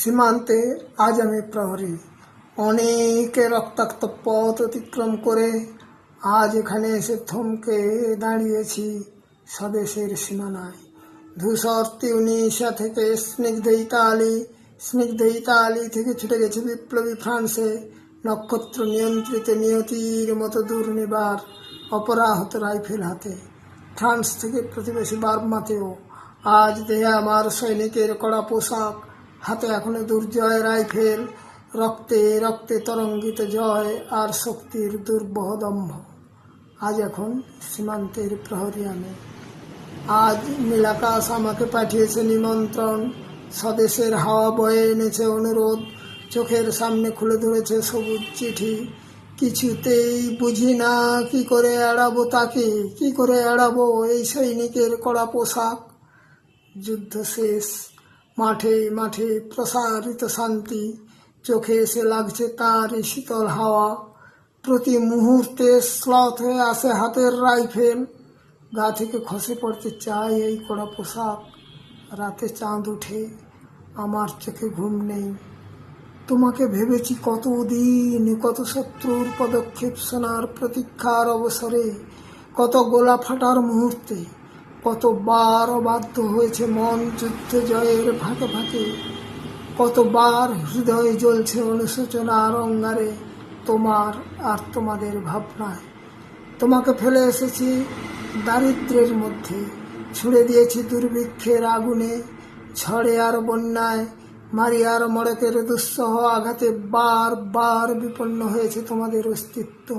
সীমান্তে আজ আমি প্রহরী। অনেকে রক্তাক্ত পথ অতিক্রম করে আজ এখানে এসে থমকে দাঁড়িয়েছি স্বদেশের সীমানায়। ধূসর তিউনিসিয়া থেকে স্নিগ্ধ ইতালি থেকে ছুটে গেছে বিপ্লবী ফ্রান্সে, নক্ষত্র নিয়ন্ত্রিত নিয়তির মতো দুর্নিবার অপরাহত রাইফেল হাতে। ফ্রান্স থেকে প্রতিবেশী বার্মাতেও আজ দেহে আমার সৈনিকের কড়া পোশাক, হাতে এখনো দুর্জয় রাইফেল, রক্তে রক্তে তরঙ্গিত জয় আর শক্তির দুর্বহ দম্ভ। আজ এখন সীমান্তের প্রহরী আমি। আজ নীলাকাশ আমাকে পাঠিয়েছে নিমন্ত্রণ, স্বদেশের হাওয়া বয়ে এনেছে অনুরোধ, চোখের সামনে খুলে ধরেছে সবুজ চিঠি। কিছুতেই বুঝি না কি করে এড়াবো তাকে, কি করে এড়াবো এই সৈনিকের কড়া পোশাক। যুদ্ধ শেষ, মাঠে মাঠে প্রসারিত শান্তি, চোখে এসে লাগছে তাঁরই শীতল হাওয়া। প্রতি মুহূর্তে শ্লথ হয়ে আসে হাতের রাইফেল, গা থেকে খসে পড়তে চাই এই কড়া পোশাক। রাতে চাঁদ ওঠে, আমার চোখে ঘুম নেই। তোমাকে ভেবেছি কতদিন, কত শত্রুর পদক্ষেপ শোনার প্রতীক্ষার অবসরে, কত গোলা ফাটার মুহূর্তে, কতবার অবাধ্য হয়েছে মন যুদ্ধ জয়ের ফাঁকে ফাঁকে, কতবার হৃদয়ে জ্বলছে অনুশোচনার অঙ্গারে তোমার আর তোমাদের ভাবনায়। তোমাকে ফেলে এসেছি দারিদ্র্যের মধ্যে, ছুড়ে দিয়েছি দুর্ভিক্ষের আগুনে, ঝড়ে আর বন্যায়, মারিয়ার মড়কের দুঃসহ আঘাতে বার বার বিপন্ন হয়েছে তোমাদের অস্তিত্ব।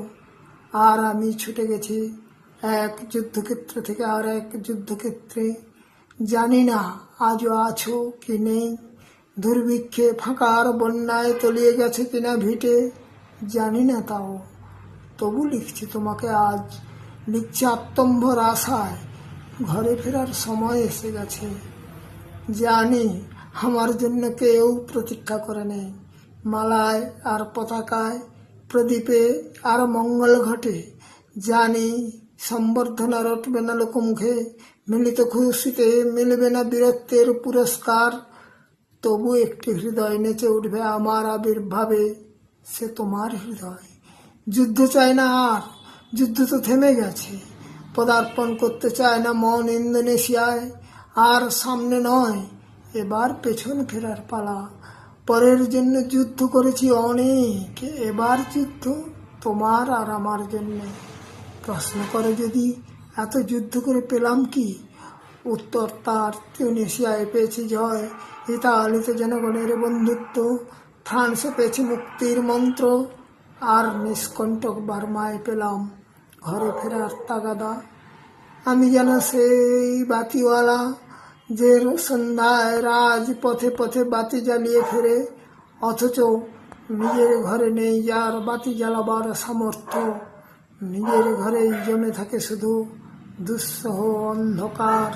আর আমি ছুটে গেছি এক যুদ্ধক্ষেত্র থেকে আর এক যুদ্ধক্ষেত্রে। জানি না আজও আছো কি নেই, দুর্ভিক্ষে ফাঁকার বন্যায় তলিয়ে গেছে কিনা ভিটে, জানি না তাও। তবু লিখছি তোমাকে আজ, লিখছি আত্মম্ভর আশায়, ঘরে ফেরার সময় এসে গেছে। জানি আমার জন্য কেউ প্রতীক্ষা করে নেই, মালায় আর পতাকায়, প্রদীপে আর মঙ্গল ঘটে। জানি সম্বর্ধনা রটবে না লোকমুখে, মিলিত খুশিতে মিলবে না বীরত্বের পুরস্কার। তবু একটি হৃদয় নেচে উঠবে আমার আবির্ভাবে, সে তোমার হৃদয়। যুদ্ধ চায় না আর, যুদ্ধ তো থেমে গেছে। পদার্পণ করতে চায় না মন ইন্দোনেশিয়ায়, আর সামনে নয় এবার পেছন ফেরার পালা। পরের জন্য যুদ্ধ করেছি অনেক, এবার যুদ্ধ তোমার আর আমার জন্য। প্রশ্ন করে যদি এত যুদ্ধ করে পেলাম কি, উত্তর তার তিউনিসিয়ায় পেয়েছি জয়, ইতালিতে জনগণের বন্ধুত্ব, ফ্রান্সে পেয়েছি মুক্তির মন্ত্র, আর নিষ্কণ্টক বার্মায় পেলাম ঘরে ফেরার তাগাদা। আমি যেন সেই বাতিওয়ালা যে সন্ধ্যায় রাজ পথে পথে বাতি জ্বালিয়ে ফেরে, অথচ নিজের ঘরে নেই যার বাতি জ্বালাবার সামর্থ্য। নিজের ঘরেই জমে থাকে শুধু দুঃসহ অন্ধকার।